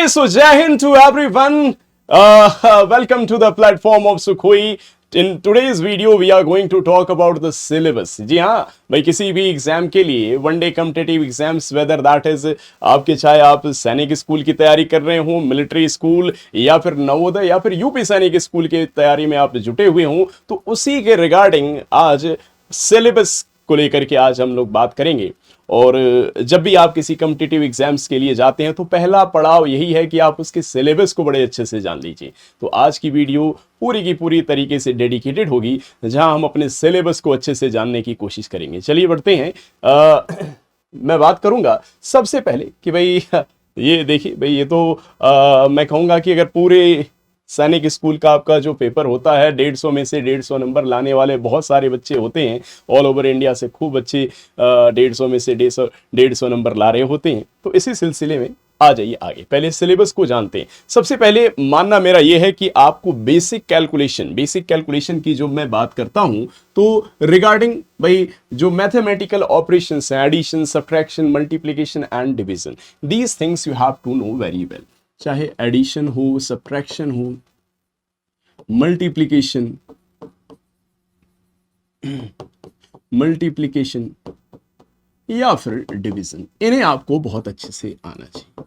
Okay, so Jai Hind to everyone. Welcome to the platform of Sukhoi. In today's video, we are going to talk about the syllabus. जी हाँ भाई, किसी भी exam के लिए one day competitive exams, whether that is आपके, चाहे आप सैनिक स्कूल की तैयारी कर रहे हो, मिलिट्री स्कूल या फिर नवोदय या फिर यूपी सैनिक स्कूल की तैयारी में आप जुटे हुए हों, तो उसी के रिगार्डिंग आज सिलेबस को लेकर के आज हम लोग बात करेंगे। और जब भी आप किसी कम्पिटिटिव एग्जाम्स के लिए जाते हैं तो पहला पड़ाव यही है कि आप उसके सिलेबस को बड़े अच्छे से जान लीजिए। तो आज की वीडियो पूरी की पूरी तरीके से डेडिकेटेड होगी, जहां हम अपने सिलेबस को अच्छे से जानने की कोशिश करेंगे। चलिए बढ़ते हैं। मैं बात करूंगा सबसे पहले कि भाई ये देखिए भाई, ये तो मैं कहूँगा कि अगर पूरे सैनिक स्कूल का आपका जो पेपर होता है, 150 में से 150 नंबर लाने वाले बहुत सारे बच्चे होते हैं। ऑल ओवर इंडिया से खूब बच्चे 150 में से 150 नंबर ला रहे होते हैं। तो इसी सिलसिले में आ जाइए आगे, पहले सिलेबस को जानते हैं। सबसे पहले मानना मेरा यह है कि आपको बेसिक कैलकुलेशन की जो मैं बात करता हूं, तो रिगार्डिंग भाई जो मैथमेटिकल ऑपरेशंस हैं, addition, subtraction, multiplication and division, these things you have to know very well. चाहे एडिशन हो, सब्ट्रैक्शन हो, मल्टीप्लिकेशन या फिर डिवीजन, इन्हें आपको बहुत अच्छे से आना चाहिए।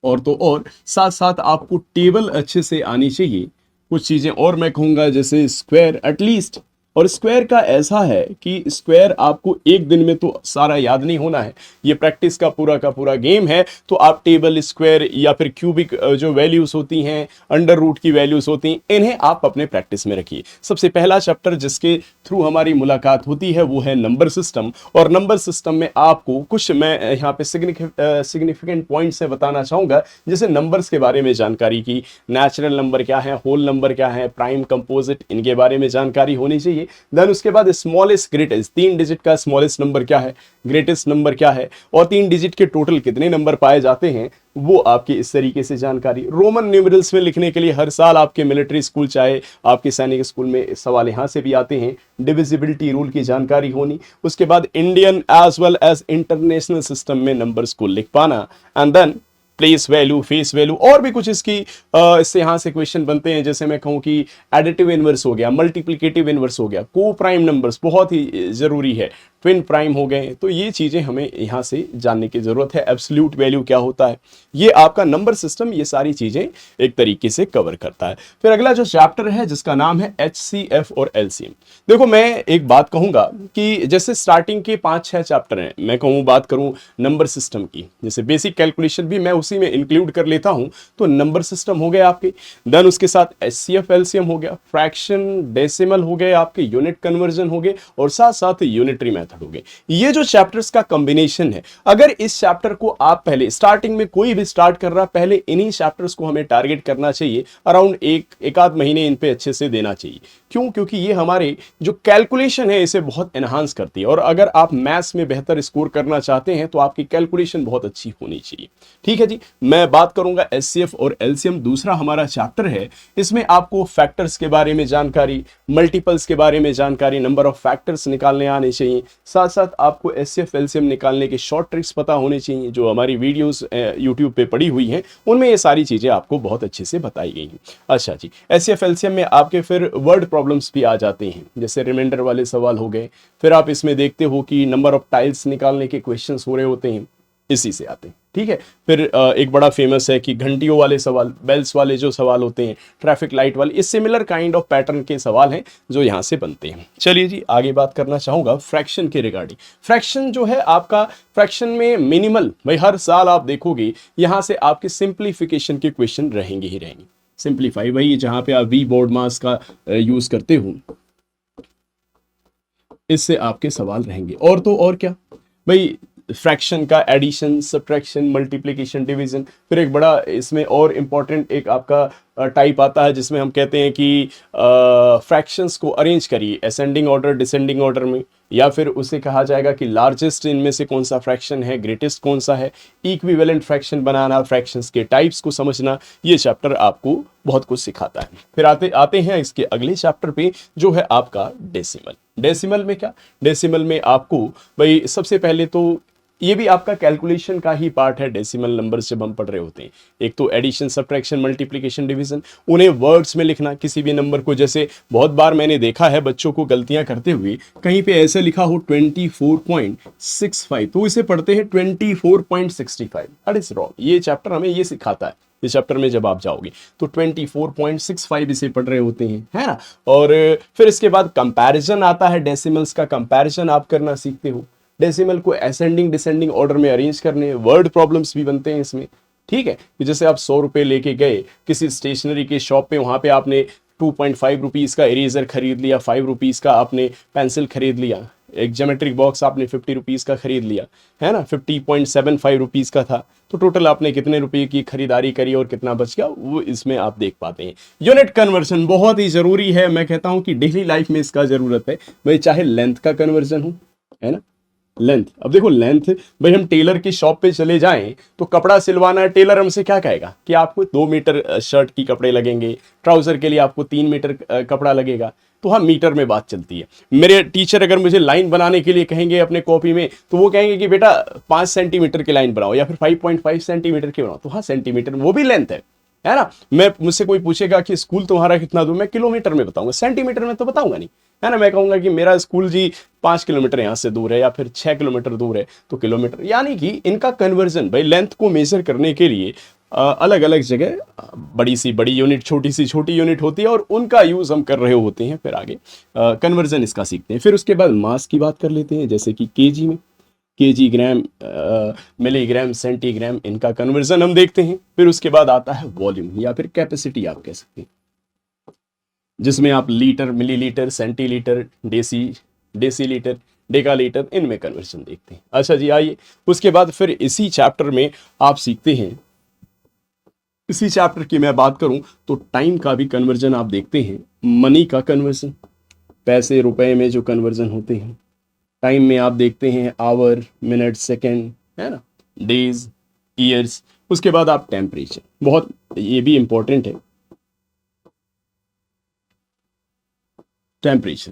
और तो और साथ साथ आपको टेबल अच्छे से आनी चाहिए। कुछ चीजें और मैं कहूंगा, जैसे स्क्वायर एटलीस्ट। और स्क्वायर का ऐसा है कि स्क्वायर आपको एक दिन में तो सारा याद नहीं होना है, ये प्रैक्टिस का पूरा गेम है। तो आप टेबल, स्क्वायर या फिर क्यूबिक जो वैल्यूज होती हैं, अंडर रूट की वैल्यूज होती हैं, इन्हें आप अपने प्रैक्टिस में रखिए। सबसे पहला चैप्टर जिसके थ्रू हमारी मुलाकात होती है वो है नंबर सिस्टम। और नंबर सिस्टम में आपको कुछ मैं यहाँ पे सिग्निफिकेंट पॉइंट्स से बताना चाहूंगा, जैसे नंबर्स के बारे में जानकारी की, नेचुरल नंबर क्या है, होल नंबर क्या है, प्राइम, कंपोजिट, इनके बारे में जानकारी होनी चाहिए। देन उसके बाद स्मॉलेस्ट, ग्रेटेस्ट, 3 डिजिट का स्मॉलेस्ट नंबर क्या है, ग्रेटेस्ट नंबर क्या है, और 3 डिजिट के टोटल कितने नंबर पाए जाते हैं, वो आपकी इस तरीके से जानकारी। रोमन न्यूमेरल्स में लिखने के लिए हर साल आपके मिलिट्री स्कूल, चाहे आपके सैनिक स्कूल में सवाल यहां से भी आते हैं। डिविजिबिलिटी रूल की जानकारी होनी। उसके बाद Indian as well as international system में नंबर्स को लिख पाना। And then place value, face value, और भी कुछ इसकी इससे यहां से क्वेश्चन बनते हैं। जैसे मैं कहूं कि एडिटिव इनवर्स हो गया, मल्टीप्लिकेटिव इनवर्स हो गया, को प्राइम नंबर्स बहुत ही जरूरी है, ट्विन प्राइम हो गए। तो ये चीजें हमें यहां से जानने की जरूरत है। एब्सोल्यूट वैल्यू क्या होता है, ये आपका नंबर सिस्टम ये सारी चीजें एक तरीके से कवर करता है। फिर अगला जो चैप्टर है जिसका नाम है HCF और LCM। देखो, मैं एक बात कहूंगा कि जैसे स्टार्टिंग के 5-6 चैप्टर हैं, मैं कहूं बात करूं नंबर सिस्टम की, जैसे बेसिक कैलकुलेशन भी मैं उसी में इंक्लूड कर लेता हूं, तो नंबर सिस्टम हो गए आपके। देन उसके साथ HCF LCM हो गया, फ्रैक्शन, डेसिमल हो गए आपके, यूनिट कन्वर्जन हो गए, और साथ साथ यूनिटरी मेथड हो गए। ये जो चैप्टर्स का कॉम्बिनेशन है, अगर इस चैप्टर को आप पहले स्टार्टिंग में, कोई भी स्टार्ट कर रहा, पहले इन्हीं चैप्टर्स को हमें टारगेट करना चाहिए। अराउंड एक आध महीने इन पे अच्छे से देना चाहिए। क्यों? क्योंकि ये हमारे जो कैलकुलेशन है इसे बहुत एनहांस करती है। और अगर आप मैथ्स में बेहतर स्कोर करना चाहते हैं तो आपकी कैलकुलेशन बहुत अच्छी होनी चाहिए। ठीक है जी। मैं बात करूंगा HCF और LCM, दूसरा हमारा चैप्टर है। इसमें आपको फैक्टर्स के बारे में जानकारी, मल्टीपल्स के बारे में जानकारी, नंबर ऑफ फैक्टर्स निकालने आने चाहिए। साथ साथ आपको HCF LCM निकालने के शॉर्ट ट्रिक्स पता होने चाहिए, जो हमारी वीडियोस यूट्यूब पे पड़ी हुई हैं, उनमें ये सारी चीजें आपको बहुत अच्छे से बताई गई हैं। अच्छा जी, HCF LCM में आपके फिर वर्ड प्रॉब्लम्स भी आ जाते हैं, जैसे रिमाइंडर वाले सवाल हो गए। फिर आप इसमें देखते हो कि नंबर ऑफ टाइल्स निकालने के क्वेश्चंस हो रहे होते हैं, इसी से आते हैं। ठीक है। फिर एक बड़ा फेमस है कि घंटियों वाले सवाल, बेल्स वाले जो सवाल होते हैं, ट्रैफिक लाइट वाले, इस सिमिलर काइंड ऑफ पैटर्न के सवाल हैं जो यहां से बनते हैं। चलिए जी, आगे बात करना चाहूंगा फ्रैक्शन के रिगार्डिंग। फ्रैक्शन जो है आपका, फ्रैक्शन में मिनिमल, भाई हर साल आप देखोगे यहां से आपके सिंप्लीफिकेशन के क्वेश्चन रहेंगे ही रहेंगे। सिंप्लीफाई, वही जहां पे आप वी बोर्ड मास का यूज करते हो, इससे आपके सवाल रहेंगे। और तो और क्या भाई, फ्रैक्शन का एडिशन, सब्ट्रैक्शन, मल्टीप्लिकेशन, डिवीजन। फिर एक बड़ा इसमें और इंपॉर्टेंट एक आपका टाइप आता है जिसमें हम कहते हैं कि फ्रैक्शंस को अरेंज करिए असेंडिंग ऑर्डर, डिसेंडिंग ऑर्डर में, या फिर उसे कहा जाएगा कि लार्जेस्ट इनमें से कौन सा फ्रैक्शन है, ग्रेटेस्ट कौन सा है, इक्विवेलेंट फ्रैक्शन बनाना, फ्रैक्शंस के टाइप्स को समझना। ये चैप्टर आपको बहुत कुछ सिखाता है। फिर आते हैं इसके अगले चैप्टर पे, जो है आपका डेसिमल। डेसिमल में क्या, डेसिमल में आपको भाई सबसे पहले तो ये भी आपका कैलकुलेशन का ही पार्ट है। डेसिमल नंबर्स जब हम पढ़ रहे होते हैं, एक तो एडिशन, सब्ट्रैक्शन, मल्टीप्लिकेशन, डिवीजन, उन्हें वर्ड्स में लिखना किसी भी नंबर को। जैसे बहुत बार मैंने देखा है बच्चों को गलतियां करते हुए, कहीं पे ऐसे लिखा हो 24.65, तो इसे पढ़ते हैं 24.65। That is wrong. ये चैप्टर हमें ये सिखाता है। इस चैप्टर में जब आप जाओगे तो 24.65 इसे पढ़ रहे होते हैं, है ना। और फिर इसके बाद कंपैरिजन आता है। डेसिमल्स का कंपैरिजन आप करना सीखते हो। डेसिमल को असेंडिंग डिसेंडिंग ऑर्डर में अरेंज करने, वर्ड प्रॉब्लम्स भी बनते हैं इसमें, ठीक है। कि जैसे आप 100 रुपए लेके गए किसी स्टेशनरी के शॉप पे, वहां पे आपने 2.5 रुपीज़ का इरेजर खरीद लिया, 5 रुपीज़ का आपने पेंसिल खरीद लिया, एक ज्योमेट्रिक बॉक्स आपने 50 रुपीज़ का खरीद लिया, है ना, 50.75 रुपीज़ का था। तो टोटल आपने कितने रुपए की खरीदारी करी और कितना बच गया, वो इसमें आप देख पाते हैं। यूनिट कन्वर्जन बहुत ही जरूरी है। मैं कहता हूं कि डेली लाइफ में इसका जरूरत है भाई, चाहे लेंथ का कन्वर्जन हो, है ना। लेंथ, अब देखो लेंथ, भाई हम टेलर की शॉप पे चले जाएं तो कपड़ा सिलवाना है, टेलर हमसे क्या कहेगा कि आपको 2 मीटर शर्ट की कपड़े लगेंगे, ट्राउजर के लिए आपको 3 मीटर कपड़ा लगेगा। तो हाँ, मीटर में बात चलती है। मेरे टीचर अगर मुझे लाइन बनाने के लिए कहेंगे अपने कॉपी में, तो वो कहेंगे कि बेटा 5 सेंटीमीटर की लाइन बनाओ या फिर 5.5 सेंटीमीटर की बनाओ। तो हाँ, सेंटीमीटर वो भी लेंथ है ना। मैं मुझसे कोई पूछेगा कि स्कूल तुम्हारा कितना दूर, मैं किलोमीटर में बताऊंगा, सेंटीमीटर में तो बताऊंगा नहीं, है ना। मैं कहूंगा कि मेरा स्कूल जी 5 किलोमीटर यहां से दूर है या फिर 6 किलोमीटर दूर है, तो किलोमीटर। यानी कि इनका कन्वर्जन भाई लेंथ को मेजर करने के लिए अलग अलग जगह बड़ी सी बड़ी यूनिट, छोटी सी छोटी यूनिट होती है, और उनका यूज हम कर रहे होते हैं। फिर आगे कन्वर्जन इसका सीखते हैं। फिर उसके बाद मास की बात कर लेते हैं, जैसे कि केजी में केजी, ग्राम, मिलीग्राम, सेंटीग्राम, इनका कन्वर्जन हम देखते हैं। फिर उसके बाद आता है वॉल्यूम या फिर कैपेसिटी आप कह सकते हैं, जिसमें आप लीटर, मिलीलीटर, सेंटीलीटर, डेसीलीटर, डेकालीटर, इनमें कन्वर्जन देखते हैं। अच्छा जी, आइए उसके बाद फिर इसी चैप्टर में आप सीखते हैं, इसी चैप्टर की मैं बात करूं तो टाइम का भी कन्वर्जन आप देखते हैं। मनी का कन्वर्जन, पैसे रुपए में जो कन्वर्जन होते हैं। टाइम में आप देखते हैं आवर, मिनट, सेकेंड, है ना, डेज, ईयर्स। उसके बाद आप टेम्परेचर, बहुत ये भी इंपॉर्टेंट है। टेम्परेचर,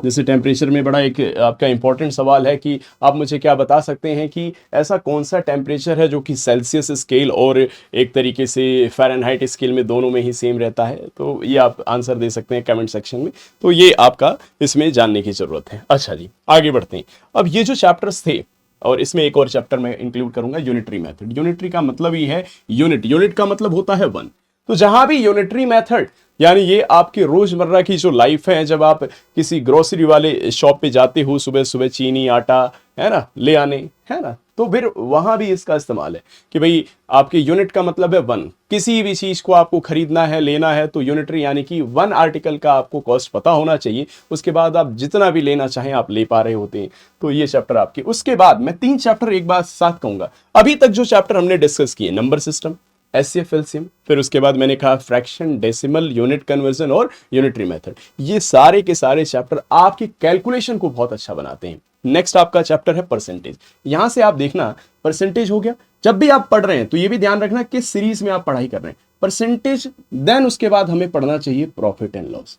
जैसे टेम्परेचर में बड़ा एक आपका इंपॉर्टेंट सवाल है कि आप मुझे क्या बता सकते हैं कि ऐसा कौन सा टेम्परेचर है जो कि सेल्सियस स्केल और एक तरीके से फ़ारेनहाइट स्केल में दोनों में ही सेम रहता है। तो ये आप आंसर दे सकते हैं कमेंट सेक्शन में। तो ये आपका इसमें जानने की ज़रूरत है। अच्छा जी, आगे बढ़ते हैं। अब ये जो चैप्टर्स थे, और इसमें एक और चैप्टर मैं इंक्लूड करूंगा, यूनिटरी मेथड। यूनिटरी का मतलब ही है यूनिट, यूनिट का मतलब होता है 1। तो जहां भी यूनिटरी मेथड, यानी ये आपकी रोजमर्रा की जो लाइफ है, जब आप किसी ग्रोसरी वाले शॉप पे जाते हो सुबह सुबह चीनी, आटा, है ना, ले आने, है ना, तो फिर वहां भी इसका इस्तेमाल है कि भाई आपके यूनिट का मतलब है 1। किसी भी चीज को आपको खरीदना है, लेना है, तो यूनिटरी यानी कि 1 आर्टिकल का आपको कॉस्ट पता होना चाहिए। उसके बाद आप जितना भी लेना चाहें आप ले पा रहे होते हैं। तो ये चैप्टर आपके। उसके बाद मैं 3 चैप्टर एक बार साथ कहूंगा। अभी तक जो चैप्टर हमने डिस्कस किए, नंबर सिस्टम, एचसीएफ, एलसीएम, फिर उसके बाद मैंने कहा फ्रैक्शन, डेसिमल, यूनिट कन्वर्जन और यूनिटरी मेथड। ये सारे के सारे चैप्टर आपकी कैलकुलेशन को बहुत अच्छा बनाते हैं। नेक्स्ट आपका चैप्टर है परसेंटेज। यहां से आप देखना, परसेंटेज हो गया। जब भी आप पढ़ रहे हैं तो ये भी ध्यान रखना किस सीरीज में आप पढ़ाई कर रहे हैं। परसेंटेज, देन उसके बाद हमें पढ़ना चाहिए profit and loss,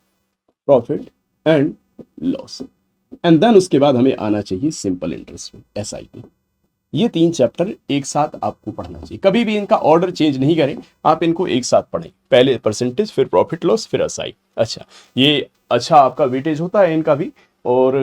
profit and loss, and then उसके बाद हमें आना चाहिए सिंपल इंटरेस्ट में, एसआईपी। ये 3 चैप्टर एक साथ आपको पढ़ना चाहिए। कभी भी इनका ऑर्डर चेंज नहीं करें, आप इनको एक साथ पढ़ें। पहले परसेंटेज, फिर प्रॉफिट लॉस, फिर एसआई। अच्छा, ये अच्छा आपका वेटेज होता है इनका भी, और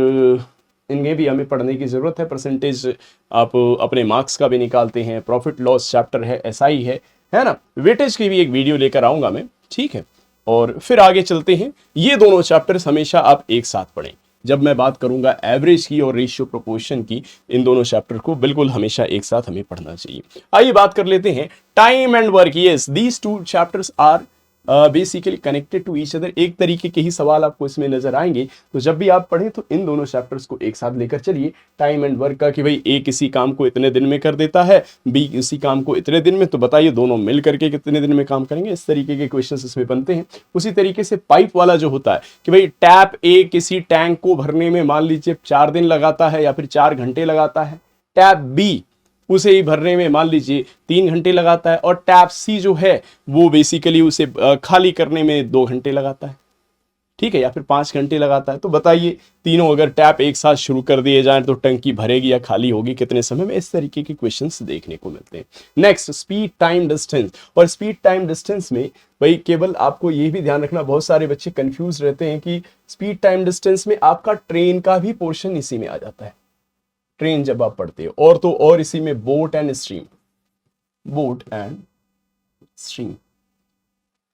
इनमें भी हमें पढ़ने की ज़रूरत है। परसेंटेज आप अपने मार्क्स का भी निकालते हैं, प्रॉफिट लॉस चैप्टर है, एसआई है ना। वेटेज की भी एक वीडियो लेकर आऊँगा मैं, ठीक है। और फिर आगे चलते हैं। ये दोनों चैप्टर्स हमेशा आप एक साथ पढ़ें। जब मैं बात करूंगा एवरेज की और रेशियो प्रोपोर्शन की, इन दोनों चैप्टर को बिल्कुल हमेशा एक साथ हमें पढ़ना चाहिए। आइए बात कर लेते हैं time and work. Yes, these 2 chapters are basically connected to each other. एक तरीके के ही सवाल आपको इसमें नजर आएंगे। तो जब भी आप पढ़ें तो इन दोनों चैप्टर्स को एक साथ लेकर चलिए। टाइम एंड वर्क का कि भाई ए किसी काम को इतने दिन में कर देता है, बी किसी काम को इतने दिन में, तो बताइए दोनों मिल करके कितने दिन में काम करेंगे। इस तरीके के क्वेश्चंस इसमें बनते हैं। उसी तरीके से पाइप वाला जो होता है कि भाई टैप ए किसी टैंक को भरने में मान लीजिए 4 दिन लगाता है या फिर 4 घंटे लगाता है। टैप बी उसे ही भरने में मान लीजिए 3 घंटे लगाता है। और टैप सी जो है वो बेसिकली उसे खाली करने में 2 घंटे लगाता है। ठीक है, या फिर 5 घंटे लगाता है। तो बताइए तीनों अगर टैप एक साथ शुरू कर दिए जाएं तो टंकी भरेगी या खाली होगी कितने समय में, इस तरीके के क्वेश्चंस देखने को मिलते हैं। Next, speed time distance. और स्पीड टाइम डिस्टेंस में भाई केवल आपको ये भी ध्यान रखना, बहुत सारे बच्चे कंफ्यूज रहते हैं कि स्पीड टाइम डिस्टेंस में आपका ट्रेन का भी पोर्शन इसी में आ जाता है। ट्रेन जब आप पढ़ते हो, और तो और इसी में boat and stream, boat and stream,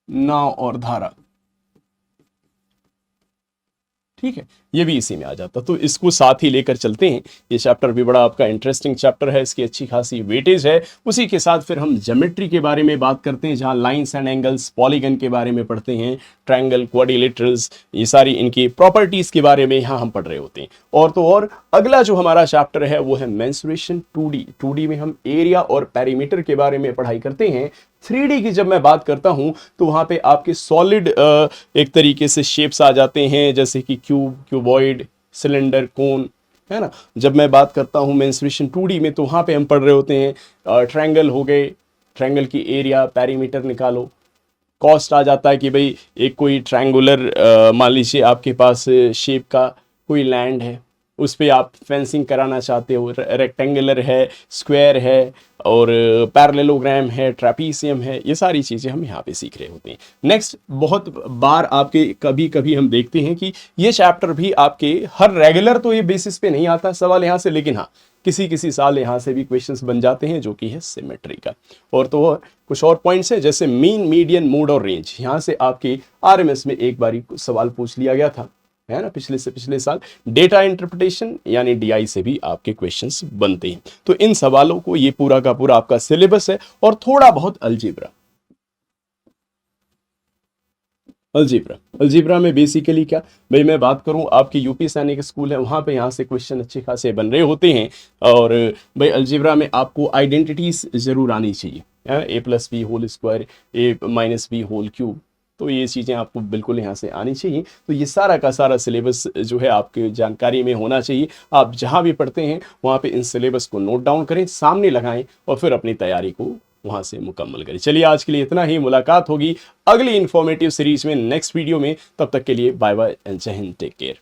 नाव और धारा, ठीक है, ये भी इसी में आ जाता। तो इसको साथ ही लेकर चलते हैं। ये चैप्टर भी बड़ा आपका इंटरेस्टिंग चैप्टर है, इसकी अच्छी खासी वेटेज है। उसी के साथ फिर हम ज्योमेट्री के बारे में बात करते हैं, जहां लाइंस एंड एंगल्स, पॉलीगन के बारे में पढ़ते हैं, ट्रायंगल, क्वाड्रिलेटरल्स, ये सारी इनकी प्रॉपर्टीज के बारे में यहाँ हम पढ़ रहे होते हैं। और तो और अगला जो हमारा चैप्टर है वो है मेंसुरेशन 2D। 2D में हम एरिया और पेरीमीटर के बारे में पढ़ाई करते हैं। 3D की जब मैं बात करता हूं तो वहां पे आपके सॉलिड एक तरीके से शेप्स आ जाते हैं, जैसे कि क्यूब, क्यूबॉइड, सिलेंडर, कोन, है ना। जब मैं बात करता हूं मेंसुरेशन 2D में तो वहां पे हम पढ़ रहे होते हैं ट्रायंगल हो गए, ट्रायंगल की एरिया, पेरीमीटर निकालो। कॉस्ट आ जाता है कि भाई एक कोई ट्रायंगुलर मान लीजिए आपके पास शेप का कोई लैंड है, उस पर आप फेंसिंग कराना चाहते हो, रेक्टेंगुलर है, स्क्वायर है, और पैरेललोग्राम है, ट्रेपीजियम है, ये सारी चीज़ें हम यहाँ पे सीख रहे होते हैं। नेक्स्ट, बहुत बार आपके कभी कभी हम देखते हैं कि ये चैप्टर भी आपके हर रेगुलर तो ये बेसिस पे नहीं आता सवाल यहाँ से, लेकिन हाँ किसी किसी साल यहाँ से भी क्वेश्चंस बन जाते हैं, जो कि है सिमेट्री का। और तो और कुछ और पॉइंट्स हैं, जैसे मीन, मीडियन, मोड और रेंज। यहाँ से आपके आरएमएस में एक बारी सवाल पूछ लिया गया था, है ना, पिछले साल। डेटा इंटरप्रिटेशन यानी डीआई से भी आपके क्वेश्चंस बनते हैं। तो इन सवालों को, ये पूरा का पूरा आपका सिलेबस है, और थोड़ा बहुत अलजेब्रा। अलजेब्रा में बेसिकली क्या भाई, मैं बात करूं आपकी यूपी सैनिक स्कूल है, वहां पे यहाँ से क्वेश्चन अच्छे खासे बन रहे होते हैं। और भाई अलजेब्रा में आपको आइडेंटिटीज जरूर आनी चाहिए, a+b whole square, a-b whole cube, तो ये चीज़ें आपको बिल्कुल यहाँ से आनी चाहिए। तो ये सारा का सारा सिलेबस जो है आपके जानकारी में होना चाहिए। आप जहाँ भी पढ़ते हैं वहाँ पे इन सिलेबस को नोट डाउन करें, सामने लगाएं, और फिर अपनी तैयारी को वहाँ से मुकम्मल करें। चलिए आज के लिए इतना ही, मुलाकात होगी अगली इंफॉर्मेटिव सीरीज में नेक्स्ट वीडियो में। तब तक के लिए बाय बाय एंड जय हिंद, टेक केयर।